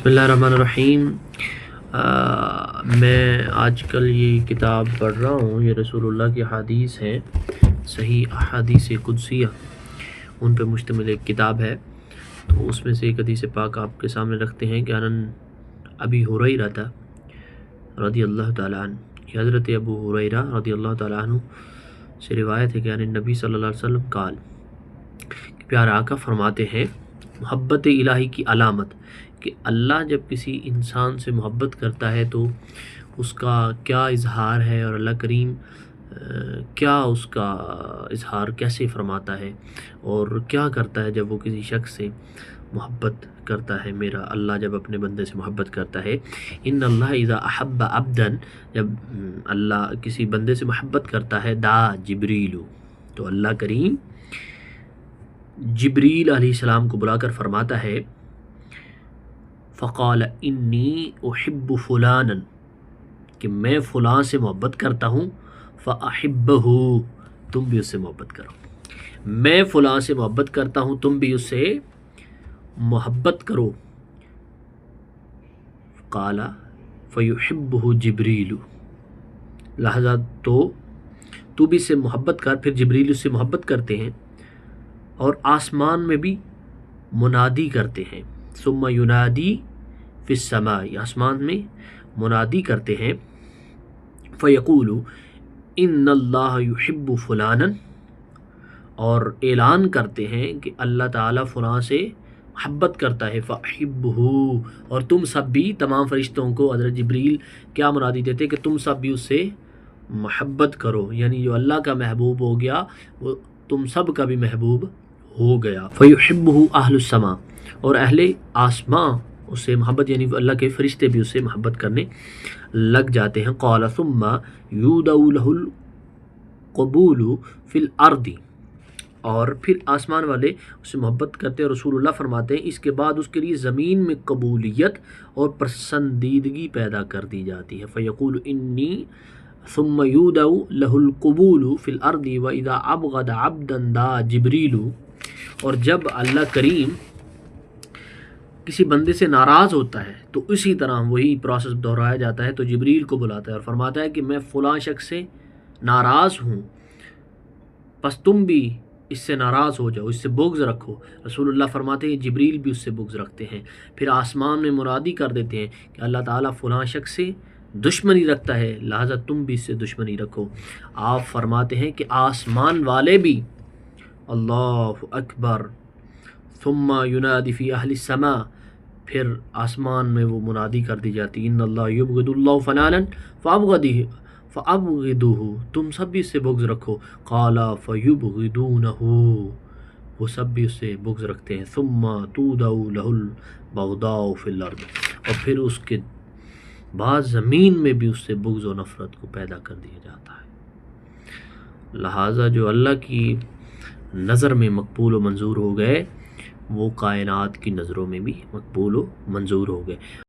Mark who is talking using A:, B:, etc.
A: बिस्मिल्लाहिर्रहमानिर्रहीम। मैं आज कल ये किताब पढ़ रहा हूँ। ये रसूलुल्लाह की हदीस हैं, सही अहादीस कुदसिया, उन पे मुश्तमिल एक किताब है। तो उसमें से एक हदीस पाक आपके सामने रखते हैं कि अन अबी हुरैरा रदियल्लाहु ताला अन्हु, कि हज़रत अबू हुरैरा रदियल्लाहु ताला अन्हु से रिवायत है कि अन नबी सल्लल्लाहु अलैहि वसल्लम काल, कि प्यारे आका फरमाते हैं, मोहब्बत इलाही की अलामत, कि अल्लाह जब किसी इंसान से मोहब्बत करता है तो उसका क्या इजहार है और अल्लाह करीम क्या उसका इजहार कैसे फरमाता है और क्या करता है जब वो किसी शख्स से मोहब्बत करता है। मेरा अल्लाह जब अपने बंदे से मोहब्बत करता है, इन अल्लाह इज़ा अहब्ब अब्दन, जब अल्लाह किसी बंदे से मोहब्बत करता है, दा जिब्रीलु, तो अल्लाह करीम जिब्रील अलैहिस्सलाम को बुलाकर फरमाता है, फ़क़ाल इन्नी उहिब्बु फ़ुलानन, कि मैं फ़ुलां से मोहब्बत करता हूँ, फ़अहिब्बहु, तुम भी उससे मोहब्बत करो। मैं फ़ुलां से मोहब्बत करता हूँ, तुम भी उससे मोहब्बत करो। क़ाला फ़युहिब्बुहु जिब्रीलु, लिहाजा तो तू भी इससे मोहब्बत कर। फिर जिब्रील उससे मोहब्बत करते हैं और आसमान में भी मुनादी करते हैं। सुम्मा युनादी फिस समाई, आसमान में मुनादी करते हैं। फ़यक़ूलु इन्नल्लाह युहिब्बु फ़ुलानन, और ऐलान करते हैं कि अल्लाह ताला फ़ुलां से मोहब्बत करता है। फ़अहिब्बुहु, और तुम सब भी, तमाम फरिश्तों को हज़रत जिब्रील क्या मुनादी देते कि तुम सब भी उससे मोहब्बत करो, यानी जो अल्लाह का महबूब हो गया वो तुम सब का भी महबूब हो गया। फ़युहिब्बुहु अहलुस समा, और अहले आसमां उससे मोहब्बत, यानी अल्लाह के फरिश्ते भी उससे मोहब्बत करने लग जाते हैं। क़ाल सुम्मा यूदउ लहुल क़बूलु फ़िल अर्दी, और फिर आसमान वाले उससे मोहब्बत करते हैं। रसूलुल्लाह फरमाते हैं, इसके बाद उसके लिए ज़मीन में कबूलियत और पसंदीदगी पैदा कर दी जाती है। फ़यक़ूलु इन्नी सुम्मा यूदउ लहुल क़बूलु फ़िल अर्दी व इज़ा अबग़द अब्दन दा जिब्रीलु, और जब अल्लाह करीम किसी बंदे से नाराज़ होता है तो इसी तरह वही प्रोसेस दोहराया जाता है। तो जिब्रील को बुलाता है और फरमाता है कि मैं फ़लाँ शख्स से नाराज़ हूँ, बस तुम भी इससे नाराज़ हो जाओ, इससे बुग़्ज़ रखो। रसूलुल्लाह फरमाते हैं जिब्रील भी उससे बुग़्ज़ रखते हैं। फिर आसमान में मुनादी कर देते हैं कि अल्लाह ताला फ़लाँ शख्स से दुश्मनी रखता है, लिहाजा तुम भी इससे दुश्मनी रखो। आप फरमाते हैं कि आसमान वाले भी अल्लाहु अकबर, सुम्मा युनादी फ़ी अहलि समा, फिर आसमान में वो मुनादी कर दी जाती, इन्नल्लाह युबग़िदुल्लाहु फ़लानन फ़अबग़िदुहु, तुम सब भी इससे बुग़्ज़ रखो। क़ाला फ़युबग़िदूनहु, वो सब भी उससे बुग़्ज़ रखते हैं। सुम्मा तूदउ लहुल बग़दाउ फ़िल अर्द, और फिर उसके बाद ज़मीन में भी उससे बुग़्ज़ और नफ़रत को पैदा कर दिया जाता है। लिहाजा जो अल्लाह की नज़र में मकबूल व मंजूर हो गए, वो कायनात की नज़रों में भी मकबूल व मंजूर हो गए।